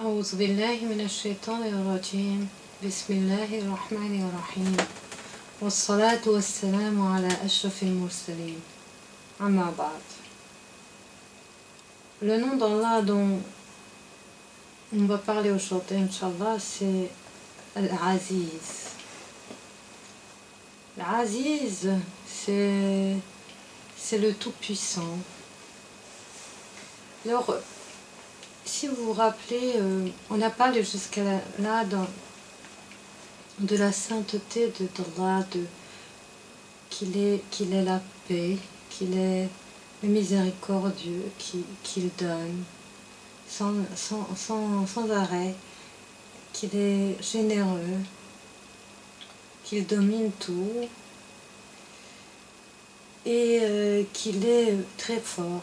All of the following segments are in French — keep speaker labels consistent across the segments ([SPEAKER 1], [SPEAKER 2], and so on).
[SPEAKER 1] أعوذ بالله من الشيطان الرجيم بسم الله الرحمن الرحيم والصلاة والسلام على أشرف المرسلين أما بعد. Le nom d'Allah dont on va parler aujourd'hui, Inch'Allah, c'est Al-Aziz. L'Aziz, c'est le Tout-Puissant. Alors, si vous vous rappelez, on a parlé jusqu'à là de la sainteté d'Allah, qu'il est la paix, qu'il est le miséricordieux, qu'il donne sans arrêt, qu'il est généreux, qu'il domine tout et qu'il est très fort.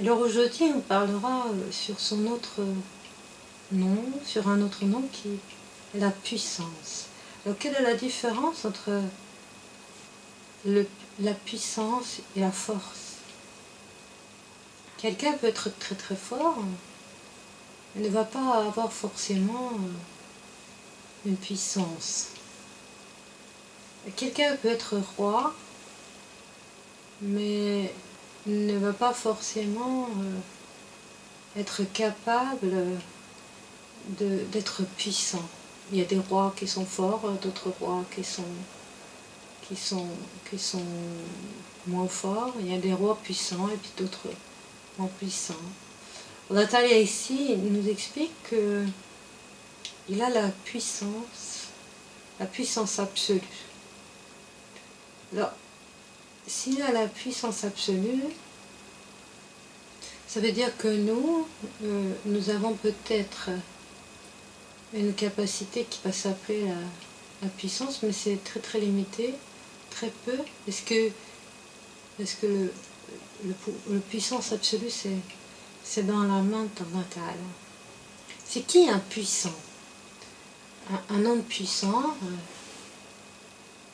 [SPEAKER 1] Alors aujourd'hui on parlera sur son autre nom, sur un autre nom qui est la puissance. Alors quelle est la différence entre la puissance et la force? Quelqu'un peut être très très fort, mais ne va pas avoir forcément une puissance. Quelqu'un peut être roi, mais ne va pas forcément être capable d'être puissant. Il y a des rois qui sont forts, d'autres rois qui sont moins forts. Il y a des rois puissants et puis d'autres moins puissants. Allah Ta'ala ici nous explique que il a la puissance absolue. Alors, s'il a la puissance absolue, ça veut dire que nous avons peut-être une capacité qui va s'appeler la puissance, mais c'est très très limité, très peu, parce que le puissance absolue, c'est dans la main d'Allah Ta'ala. C'est qui un puissant? Un homme puissant,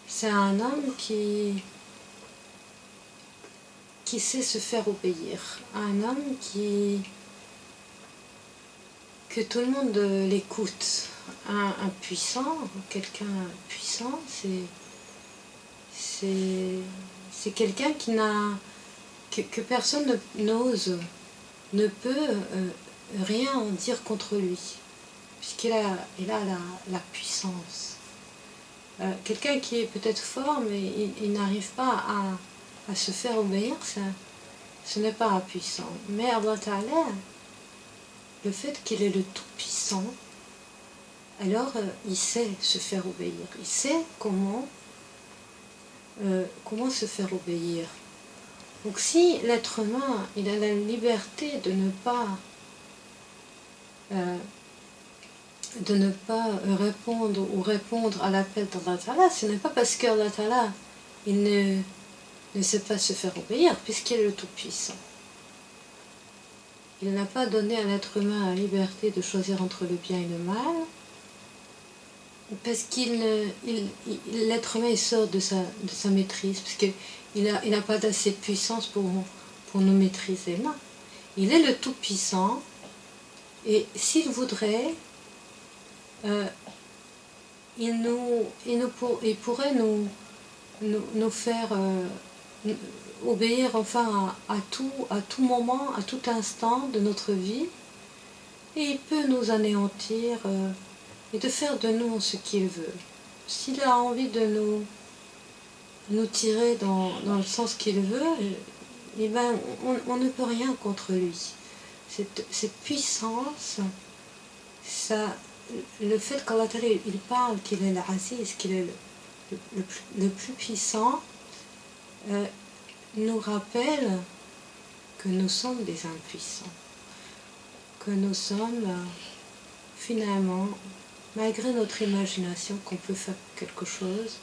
[SPEAKER 1] c'est un homme qui sait se faire obéir, un homme que tout le monde l'écoute. Un puissant, quelqu'un puissant, c'est quelqu'un que personne n'ose, ne peut rien en dire contre lui, puisqu'il a la puissance. Quelqu'un qui est peut-être fort, mais il n'arrive pas à se faire obéir, ce n'est pas un puissant. Mais Allah Ta'ala, le fait qu'il est le Tout-Puissant, alors il sait se faire obéir. Il sait comment se faire obéir. Donc si l'être humain, il a la liberté de ne pas répondre à l'appel d'Allah Ta'ala, ce n'est pas parce qu'Allah Ta'ala, il ne sait pas se faire obéir, puisqu'il est le Tout-Puissant. Il n'a pas donné à l'être humain la liberté de choisir entre le bien et le mal, parce l'être humain sort de sa maîtrise, parce qu'il n'a pas d'assez de puissance pour nous maîtriser. Non. Il est le Tout-Puissant, et s'il voudrait, il pourrait nous faire obéir enfin à tout moment, à tout instant de notre vie, et il peut nous anéantir et de faire de nous ce qu'il veut. S'il a envie de nous tirer dans le sens qu'il veut, eh ben, on ne peut rien contre lui. Cette puissance, le fait qu'Allah il parle qu'il est l'Aziz, qu'il est le plus puissant, nous rappelle que nous sommes des impuissants, que nous sommes finalement, malgré notre imagination qu'on peut faire quelque chose,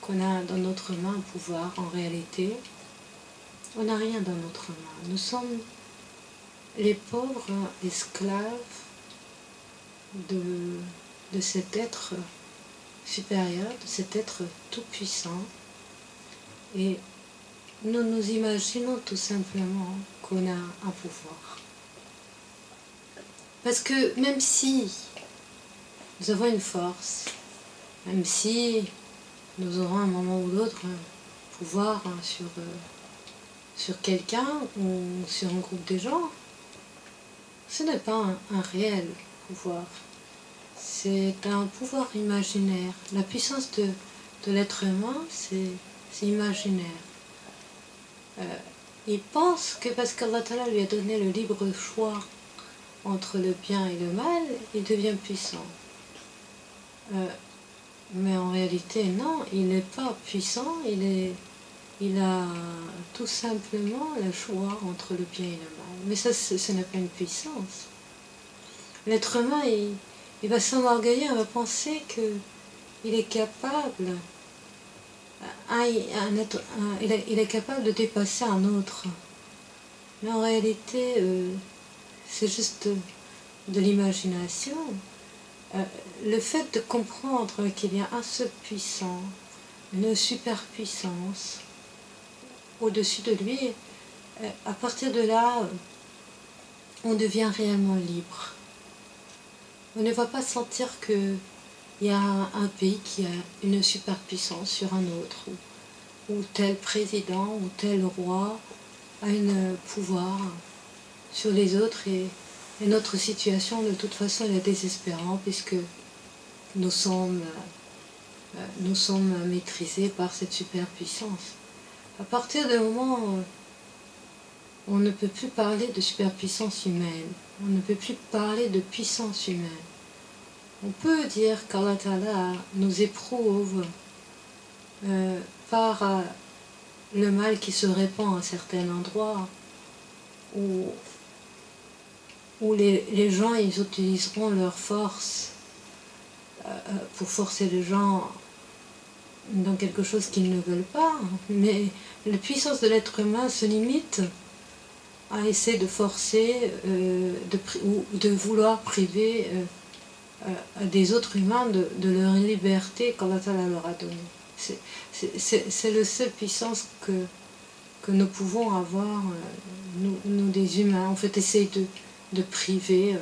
[SPEAKER 1] qu'on a dans notre main un pouvoir, en réalité, on n'a rien dans notre main. Nous sommes les pauvres esclaves de cet être supérieur, de cet être tout-puissant, et nous nous imaginons tout simplement qu'on a un pouvoir. Parce que même si nous avons une force, même si nous aurons à un moment ou l'autre un pouvoir sur quelqu'un ou sur un groupe de gens, ce n'est pas un réel pouvoir. C'est un pouvoir imaginaire. La puissance de l'être humain, c'est imaginaire. Il pense que parce qu'Allah Ta'ala lui a donné le libre choix entre le bien et le mal, il devient puissant. Mais en réalité, non, il n'est pas puissant, il a tout simplement le choix entre le bien et le mal. Mais ça, ce n'est pas une puissance. L'être humain, il va s'enorgueillir, il va penser qu'il est capable, il est capable de dépasser un autre. Mais en réalité, c'est juste de l'imagination. Le fait de comprendre qu'il y a un seul puissant, une superpuissance au-dessus de lui, à partir de là, on devient réellement libre. On ne va pas sentir qu'il y a un pays qui a une superpuissance sur un autre, ou tel président ou tel roi a un pouvoir sur les autres, et notre situation de toute façon elle est désespérante puisque nous sommes maîtrisés par cette superpuissance. À partir du moment où on ne peut plus parler de superpuissance humaine, on ne peut plus parler de puissance humaine. On peut dire qu'Allah Ta'ala nous éprouve par le mal qui se répand à certains endroits, où les gens ils utiliseront leur force pour forcer les gens dans quelque chose qu'ils ne veulent pas. Mais la puissance de l'être humain se limite à essayer de forcer ou de vouloir priver des autres humains de leur liberté qu'Allah leur a donnée. C'est la seule puissance que nous pouvons avoir, nous des humains, en fait, essayer de priver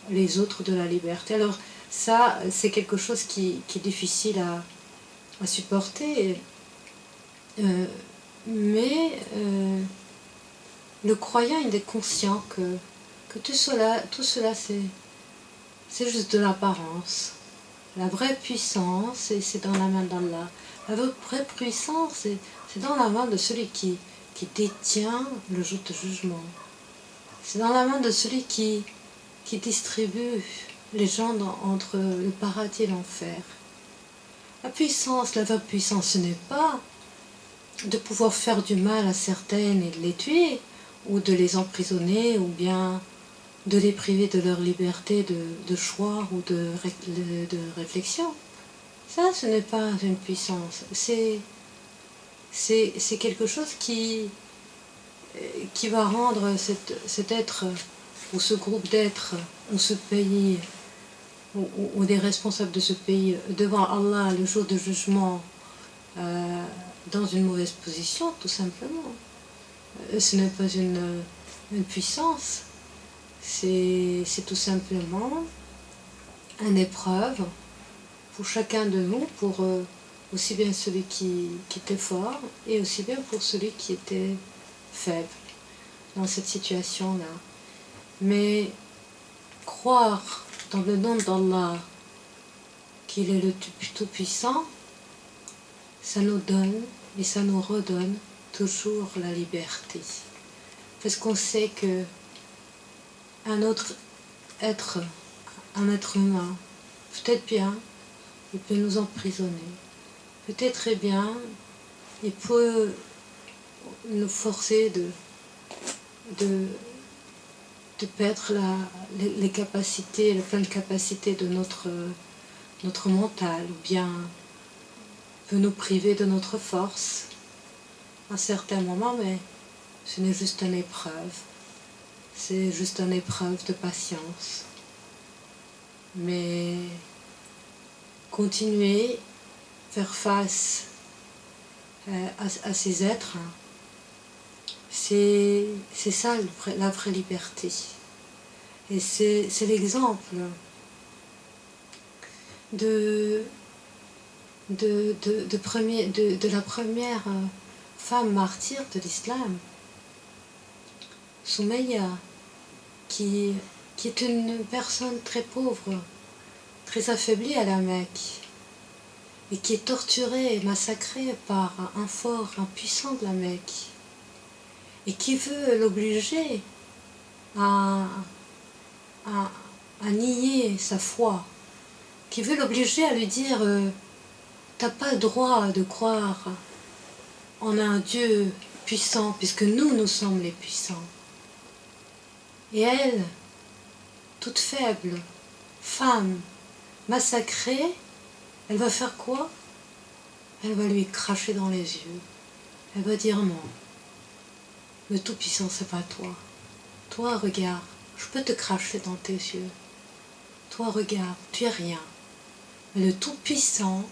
[SPEAKER 1] les autres de la liberté. Alors ça, c'est quelque chose qui est difficile à supporter, mais le croyant, il est conscient que tout cela c'est juste de l'apparence. La vraie puissance, c'est dans la main d'Allah. La vraie puissance, c'est dans la main de celui qui détient le jour de jugement. C'est dans la main de celui qui distribue les gens entre le paradis et l'enfer. La vraie puissance, ce n'est pas de pouvoir faire du mal à certaines et de les tuer, ou de les emprisonner, ou bien de les priver de leur liberté de choix ou de réflexion. Ça, ce n'est pas une puissance. C'est quelque chose qui va rendre cet être, ou ce groupe d'êtres, ou ce pays, ou des responsables de ce pays, devant Allah le jour de jugement, dans une mauvaise position, tout simplement. Ce n'est pas une puissance. C'est tout simplement une épreuve pour chacun de nous, pour aussi bien celui qui était fort et aussi bien pour celui qui était faible dans cette situation-là. Mais croire dans le nom d'Allah qu'il est le Tout-Puissant, ça nous donne et ça nous redonne toujours la liberté. Parce qu'on sait que un être humain, peut-être bien, il peut nous emprisonner. Peut-être très bien, il peut nous forcer de perdre les capacités, les pleines capacités de notre mental, ou bien peut nous priver de notre force à certains moments, mais ce n'est juste une épreuve. C'est juste une épreuve de patience. Mais continuer, faire face à ces êtres, c'est ça la vraie liberté. Et c'est l'exemple de la première femme martyre de l'islam, Soumeya, qui est une personne très pauvre, très affaiblie à la Mecque, et qui est torturée et massacrée par un fort, un puissant de la Mecque, et qui veut l'obliger à nier sa foi, qui veut l'obliger à lui dire t'as pas le droit de croire en un Dieu puissant, puisque nous sommes les puissants. Et elle, toute faible, femme, massacrée, elle va faire quoi? Elle va lui cracher dans les yeux. Elle va dire non. Le Tout-Puissant, c'est pas toi. Toi, regarde, je peux te cracher dans tes yeux. Toi, regarde, tu es rien. Mais le Tout-Puissant,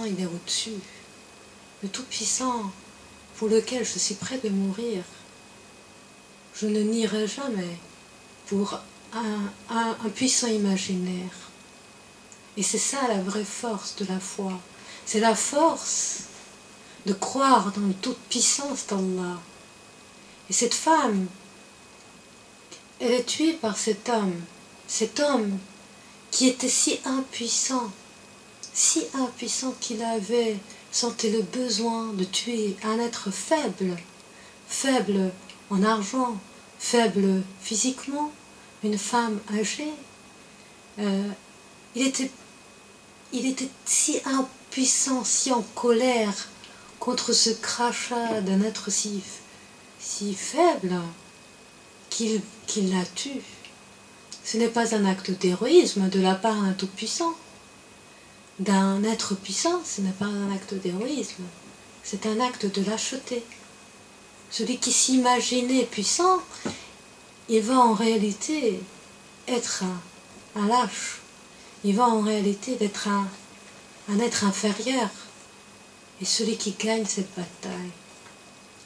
[SPEAKER 1] il est au-dessus. Le Tout-Puissant, pour lequel je suis prêt de mourir, je ne nierai jamais pour un puissant imaginaire. Et c'est ça la vraie force de la foi. C'est la force de croire dans la toute-puissance d'Allah. Et cette femme, elle est tuée par cet homme qui était si impuissant qu'il avait senti le besoin de tuer un être faible, faible en argent, faible physiquement, une femme âgée. Il était si impuissant, si en colère contre ce crachat d'un être si faible qu'il la tue. Ce n'est pas un acte d'héroïsme de la part d'un tout-puissant, d'un être puissant, ce n'est pas un acte d'héroïsme, c'est un acte de lâcheté. Celui qui s'imaginait puissant, il va en réalité être un lâche. Il va en réalité être un être inférieur. Et celui qui gagne cette bataille,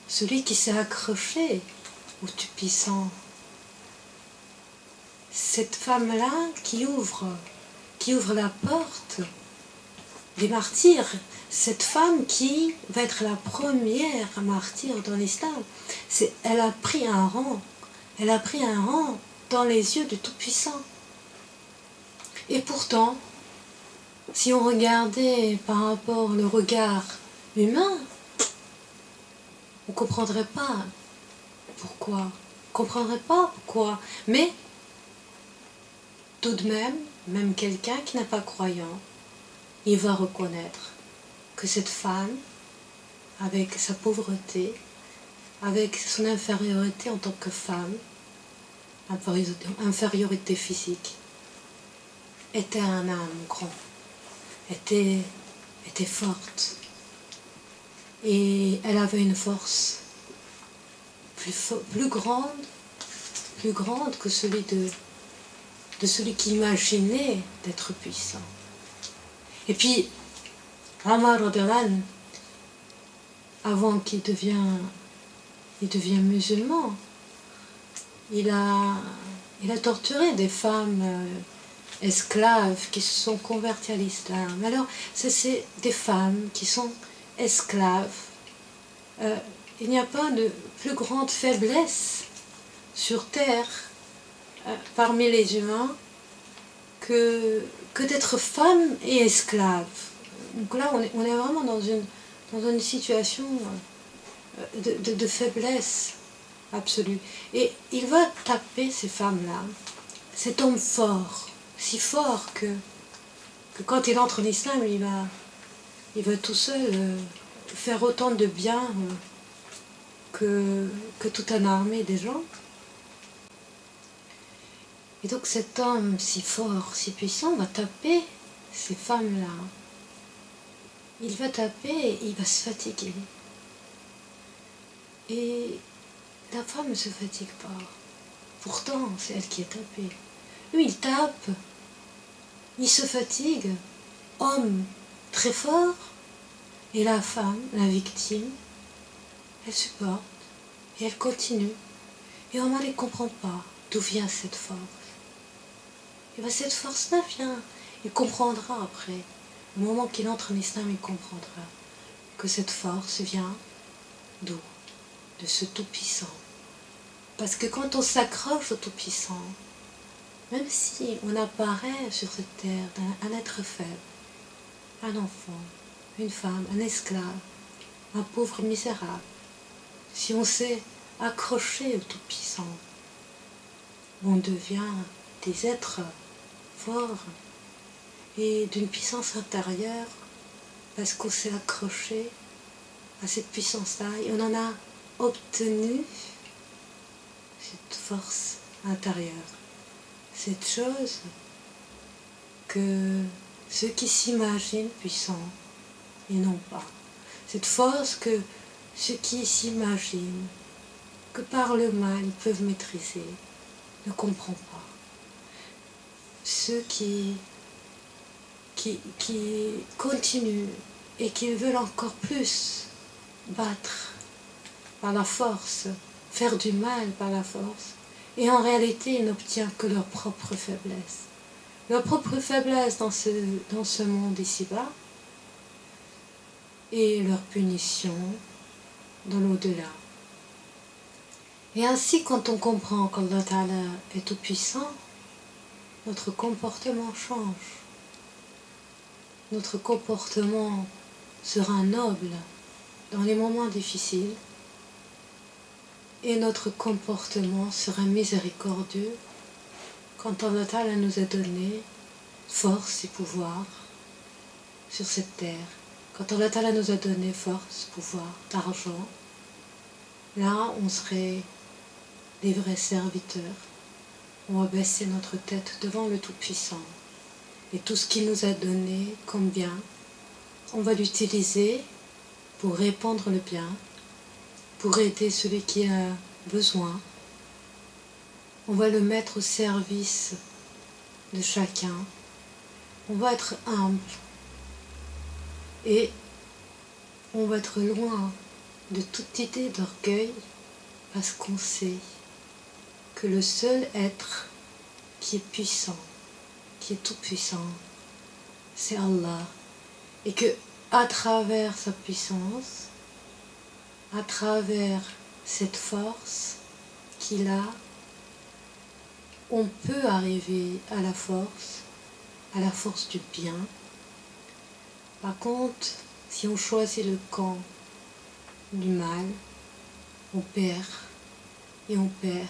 [SPEAKER 1] celui qui s'est accroché au Tout-Puissant, cette femme-là qui ouvre la porte des martyrs, cette femme qui va être la première martyre dans l'islam, elle a pris un rang dans les yeux du Tout-Puissant. Et pourtant, si on regardait par rapport au regard humain, on ne comprendrait pas pourquoi. Mais tout de même quelqu'un qui n'est pas croyant, il va reconnaître que cette femme, avec sa pauvreté, avec son infériorité en tant que femme, infériorité physique, était un âme grand, était forte. Et elle avait une force plus grande que celui de celui qui imaginait d'être puissant. Et puis, Omar radhiyallahu anhu, avant qu'il devienne musulman, il a torturé des femmes esclaves qui se sont converties à l'islam. Alors, c'est des femmes qui sont esclaves. Il n'y a pas de plus grande faiblesse sur terre parmi les humains que d'être femme et esclave. Donc là, on est vraiment dans une situation de faiblesse absolue. Et il va taper ces femmes-là, cet homme fort, si fort que quand il entre en islam, il va tout seul faire autant de bien que toute une armée des gens. Et donc cet homme si fort, si puissant va taper ces femmes-là. Il va taper et il va se fatiguer. Et la femme ne se fatigue pas. Pourtant, c'est elle qui est tapée. Lui, il tape, il se fatigue, homme très fort, et la femme, la victime, elle supporte, et elle continue. Et Omar ne comprend pas. d'où vient cette force. Et bien cette force-là vient, il comprendra après. Au moment qu'il entre en islam, il comprendra que cette force vient d'où? De ce Tout-Puissant. Parce que quand on s'accroche au Tout-Puissant, même si on apparaît sur cette terre un être faible, un enfant, une femme, un esclave, un pauvre misérable, si on s'est accroché au Tout-Puissant, on devient des êtres forts et d'une puissance intérieure parce qu'on s'est accroché à cette puissance-là et on en a obtenu cette force intérieure, cette chose que ceux qui s'imaginent puissants et non pas, cette force que ceux qui s'imaginent que par le mal ils peuvent maîtriser ne comprennent pas. Ceux qui continuent et qui veulent encore plus battre par la force, faire du mal par la force, et en réalité ils n'obtiennent que leur propre faiblesse. Leur propre faiblesse dans ce monde ici-bas et leur punition dans l'au-delà. Et ainsi, quand on comprend qu'Allah Ta'ala est tout puissant, notre comportement change. Notre comportement sera noble dans les moments difficiles et notre comportement sera miséricordieux quand Allah Ta'ala nous a donné force et pouvoir sur cette terre. Quand Allah Ta'ala nous a donné force, pouvoir, d'argent, là on serait des vrais serviteurs. On va baisser notre tête devant le Tout-Puissant. Et tout ce qu'il nous a donné comme bien, on va l'utiliser pour répandre le bien, pour aider celui qui a besoin. On va le mettre au service de chacun. On va être humble. Et on va être loin de toute idée d'orgueil parce qu'on sait que le seul être qui est puissant, qui est tout puissant, c'est Allah. Et que à travers sa puissance, à travers cette force qu'il a, on peut arriver à la force du bien. Par contre, si on choisit le camp du mal, on perd, et on perd,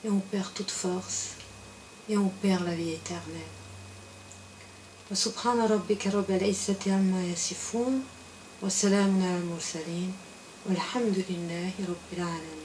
[SPEAKER 1] et on perd toute force, et on perd la vie éternelle. وسبحان ربك رب العزة عما يصفون وسلام على المرسلين والحمد لله رب العالمين.